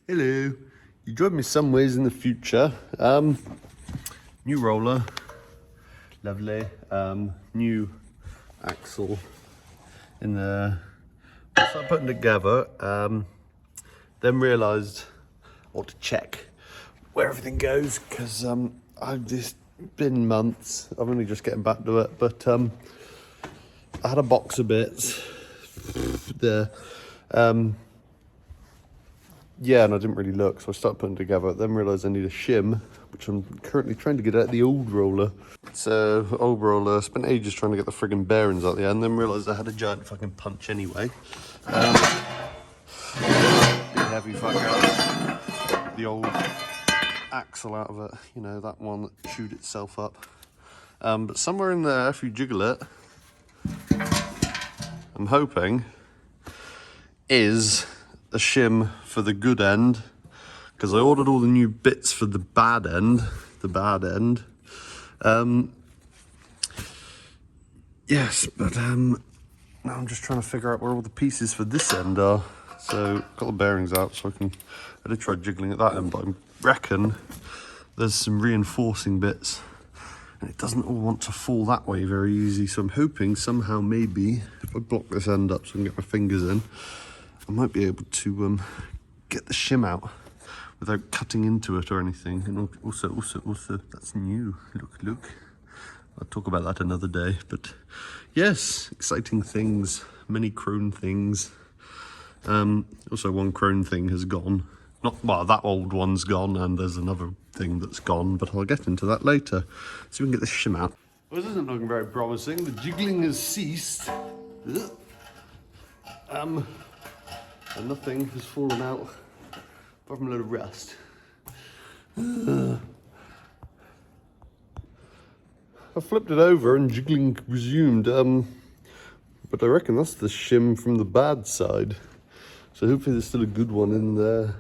Hello. You join me some ways in the future. New roller, lovely. New axle in there. So I put them together. Then realised I ought to check where everything goes because I've just been months. I'm only just getting back to it, but I had a box of bits there. Yeah, and I didn't really look, so I started putting together. Then realised I need a shim, which I'm currently trying to get out the old roller. So, old roller, spent ages trying to get the friggin' bearings out the end, then realised I had a giant fucking punch anyway. Big heavy fucker. The old axle out of it, you know, that one that chewed itself up. But somewhere in there, if you jiggle it, I'm hoping, is a shim for the good end, because I ordered all the new bits for the bad end. Yes, but now I'm just trying to figure out where all the pieces for this end are. So got the bearings out, so I did try jiggling at that end, but I reckon there's some reinforcing bits and it doesn't all want to fall that way very easy. So I'm hoping somehow, maybe if I block this end up so I can get my fingers in, I might be able to get the shim out without cutting into it or anything. And also, that's new. Look. I'll talk about that another day. But yes, exciting things, many Krone things. Also, one Krone thing has gone. Well, that old one's gone, and there's another thing that's gone, but I'll get into that later. So we can get this shim out. Well, this isn't looking very promising. The jiggling has ceased. And nothing has fallen out apart from a load of rust. I flipped it over and jiggling resumed, but I reckon that's the shim from the bad side. So hopefully there's still a good one in there,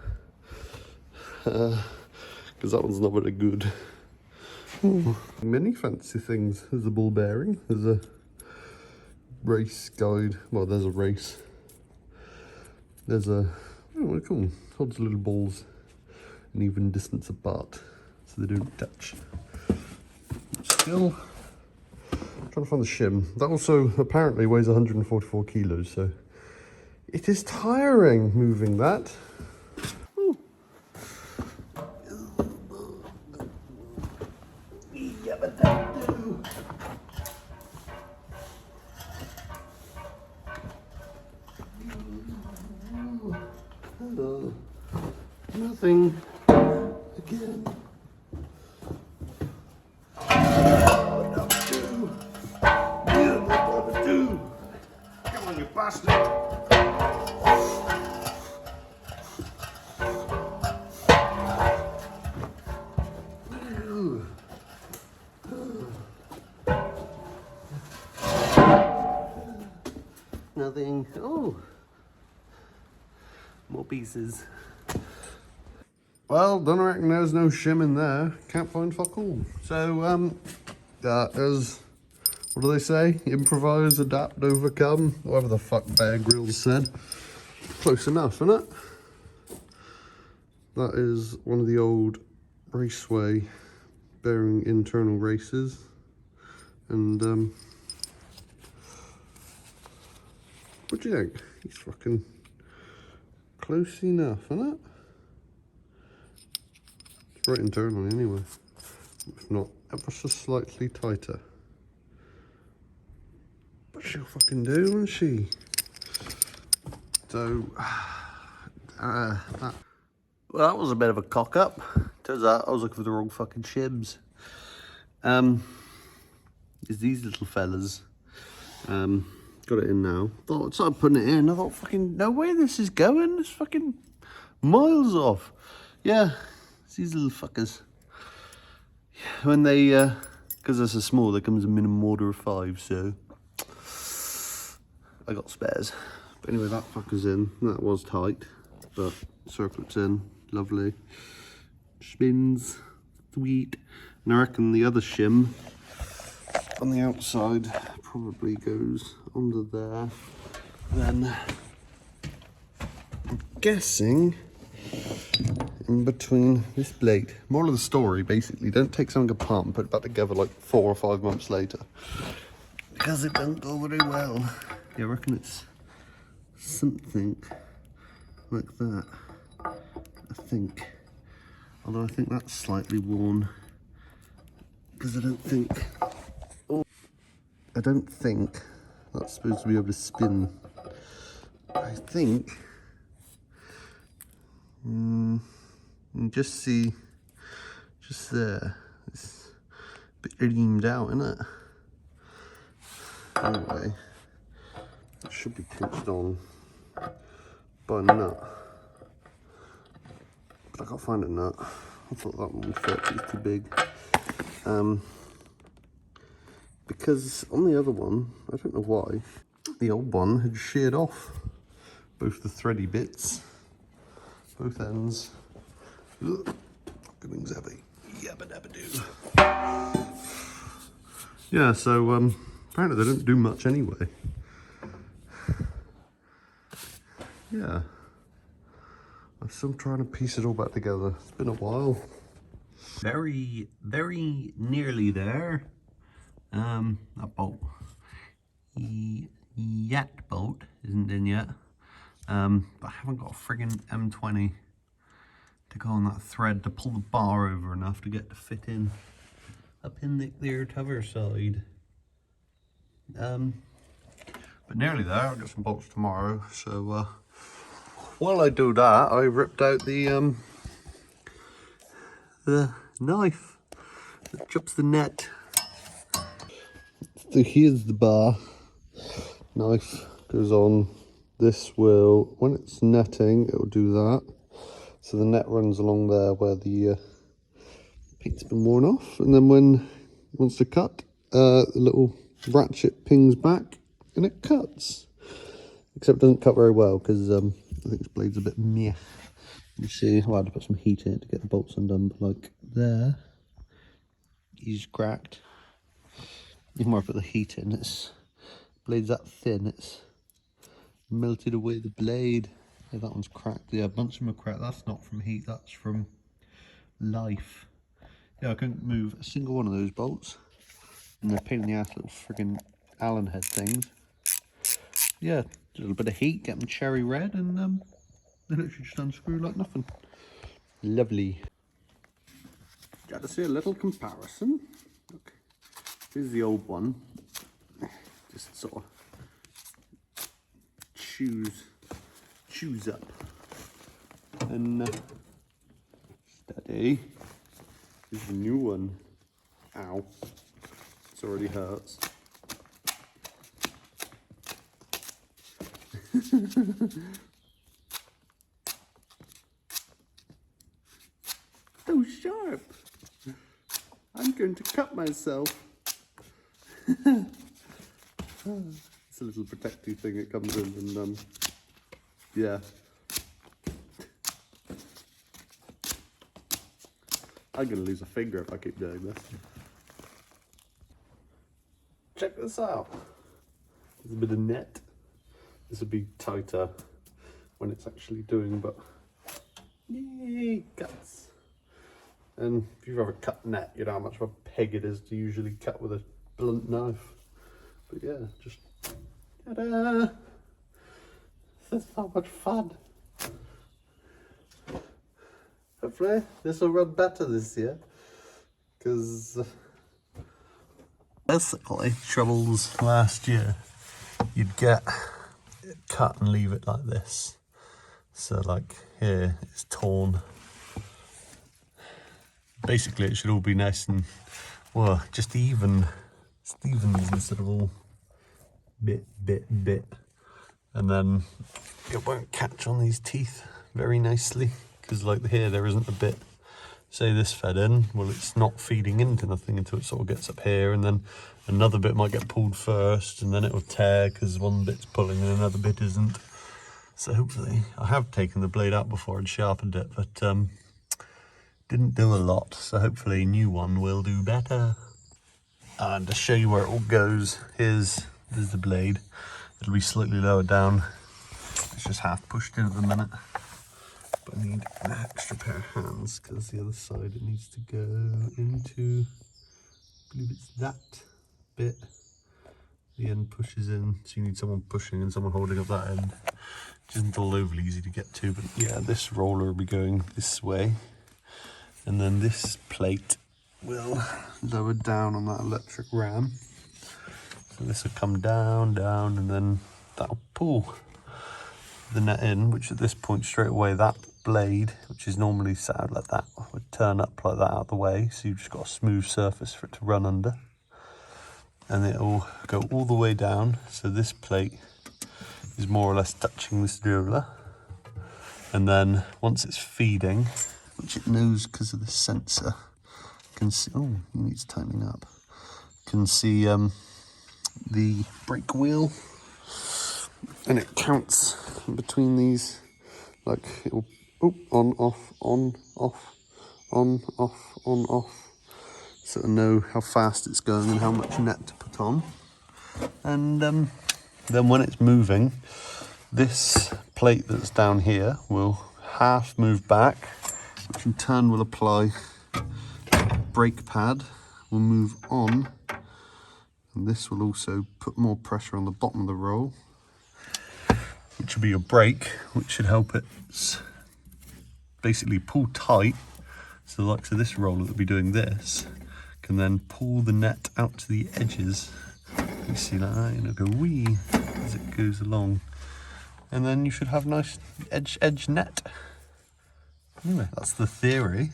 because that one's not very good. Many fancy things. There's a ball bearing, there's a race guide, well there's a race. There's a, I don't know what to call them, holds little balls an even distance apart so they don't touch. Still trying to find the shim. That also apparently weighs 144 kilos, so it is tiring moving that. Ooh. Yeah, but that do. Hello. Nothing. Again. Come on, you bastard. Nothing. Oh. More pieces. Well, don't reckon there's no shim in there. Can't find fuck all. So, that is, what do they say? Improvise, adapt, overcome. Whatever the fuck Bear Grylls said. Close enough, isn't it? That is one of the old Raceway bearing internal races. And, what do you think? He's fucking close enough, isn't it? It's right internally anyway. If not, ever so slightly tighter. But she'll fucking do, won't she? So, well, that was a bit of a cock up. Turns out I was looking for the wrong fucking shims. It's these little fellas. Got it in now. Thought I'd start putting it in. I thought, fucking, no way this is going. It's fucking miles off. Yeah, it's these little fuckers. When they, because they're so small, there comes a minimum order of 5, so I got spares. But anyway, that fucker's in. That was tight, but circlet's in. Lovely. Spins. Sweet. And I reckon the other shim on the outside probably goes under there. Then I'm guessing in between this blade. Moral of the story, basically, don't take something apart and put it back together like 4 or 5 months later, because it doesn't go very well. Yeah, I reckon it's something like that, I think. Although I think that's slightly worn, because I don't think that's supposed to be able to spin. I think you can just see just there, it's a bit reamed out, isn't it? Anyway, it should be pinched on by a nut, but I can't find a nut. I thought that one would fit, but it's too big. Because on the other one, I don't know why, the old one had sheared off both the thready bits, both ends. Ugh, everything's heavy. Yabba dabba doo. Yeah, so apparently they don't do much anyway. Yeah. I'm still trying to piece it all back together. It's been a while. Very, very nearly there. That bolt, yet bolt isn't in yet. But I haven't got a friggin' M20 to go on that thread to pull the bar over enough to get to fit in up in the other side. But nearly there. I'll get some bolts tomorrow. So while I do that, I ripped out the knife that chops the net. So here's the bar. Knife goes on. This will, when it's netting, it will do that. So the net runs along there where the paint's been worn off, and then when it wants to cut, the little ratchet pings back and it cuts. Except it doesn't cut very well because I think this blade's a bit meh. You see, I had to put some heat in it to get the bolts undone, but like there, he's cracked. Even more I put the heat in, it's blade's that thin, it's melted away the blade. Yeah, that one's cracked. Yeah, a bunch of them are cracked. That's not from heat, that's from life. Yeah, I couldn't move a single one of those bolts. And they're pain in the ass little friggin' Allen head things. Yeah, a little bit of heat, get them cherry red, and they literally just unscrew like nothing. Lovely. Got to see a little comparison. Look, here's the old one. Just sort of chews up. And steady. Here's the new one. Ow. This already hurts. So sharp. I'm going to cut myself. It's a little protective thing it comes in, and yeah. I'm gonna lose a finger if I keep doing this. Check this out. There's a bit of net. This would be tighter when it's actually doing, but yay, cuts. And if you've ever cut net, you know how much of a peg it is to usually cut with a blunt knife. But yeah, just ta-da! This is so much fun. Hopefully this will run better this year, because basically troubles last year, you'd get it cut and leave it like this. So like here it's torn. Basically it should all be nice and, well, just even Stevens instead of all bit. And then it won't catch on these teeth very nicely, because like here there isn't a bit, say this fed in, well it's not feeding into nothing until it sort of gets up here, and then another bit might get pulled first and then it will tear because one bit's pulling and another bit isn't. So hopefully, I have taken the blade out before and sharpened it, but didn't do a lot, so hopefully a new one will do better. And to show you where it all goes, here's the blade. It'll be slightly lower down. It's just half pushed in at the minute, but I need an extra pair of ends, because the other side it needs to go into, I believe it's that bit. The end pushes in, so you need someone pushing and someone holding up that end, which isn't all overly easy to get to. But yeah, this roller will be going this way, and then this plate will lower down on that electric ram. So this will come down, down, and then that'll pull the net in, which at this point straight away that blade, which is normally set out like that, would turn up like that out of the way, so you've just got a smooth surface for it to run under. And it'll go all the way down, so this plate is more or less touching this roller. And then once it's feeding, which it knows because of the sensor, can see, oh, it needs tightening up, can see the brake wheel, and it counts between these, like it'll, oh, on, off, on, off, on, off, on, off. So to know how fast it's going and how much net to put on. And then when it's moving, this plate that's down here will half move back, which in turn will apply brake pad, will move on, and this will also put more pressure on the bottom of the roll, which will be your brake, which should help it basically pull tight. So the likes of this roller that will be doing this can then pull the net out to the edges. You see like that, and it'll go wee as it goes along. And then you should have nice edge net. Anyway, that's the theory.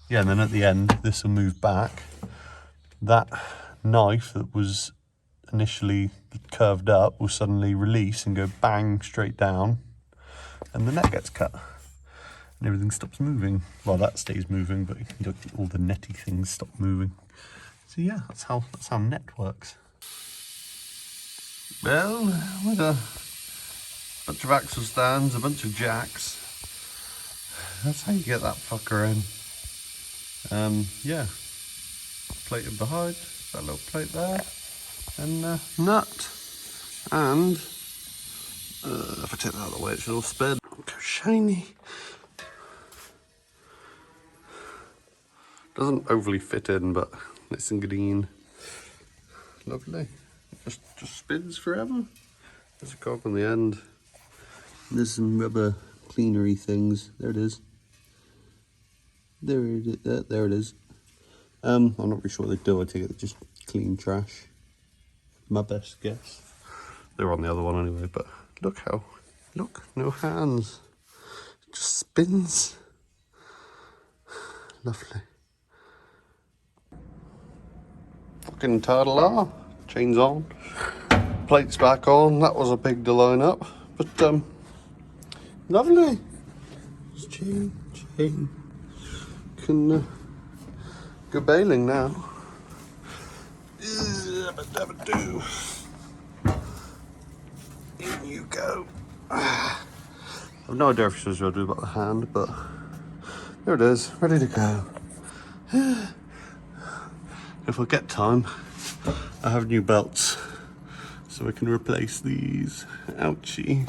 Yeah, and then at the end, this will move back. That knife that was initially curved up will suddenly release and go bang straight down, and the net gets cut. And everything stops moving. Well, that stays moving, but all the netty things stop moving. So yeah, that's how net works. Well, with a bunch of axle stands, a bunch of jacks, that's how you get that fucker in. Yeah, plated behind, that little plate there, and nut. And if I take that out of the way, it should all spin. Go shiny. Doesn't overly fit in, but nice and green. Lovely. Just spins forever. There's a cog on the end. There's some rubber cleanery things. There it is. There it is. I'm not really sure what they do. I take it they just clean trash. My best guess. They're on the other one anyway, but look, no hands. It just spins. Lovely. Fucking turtle, chains on, plates back on. That was a big to line up, but lovely. Just chain. Can go bailing now. Do. In you go. I've no idea if you're supposed to do about the hand, but there it is, ready to go. If I get time, I have new belts, so I can replace these. Ouchie.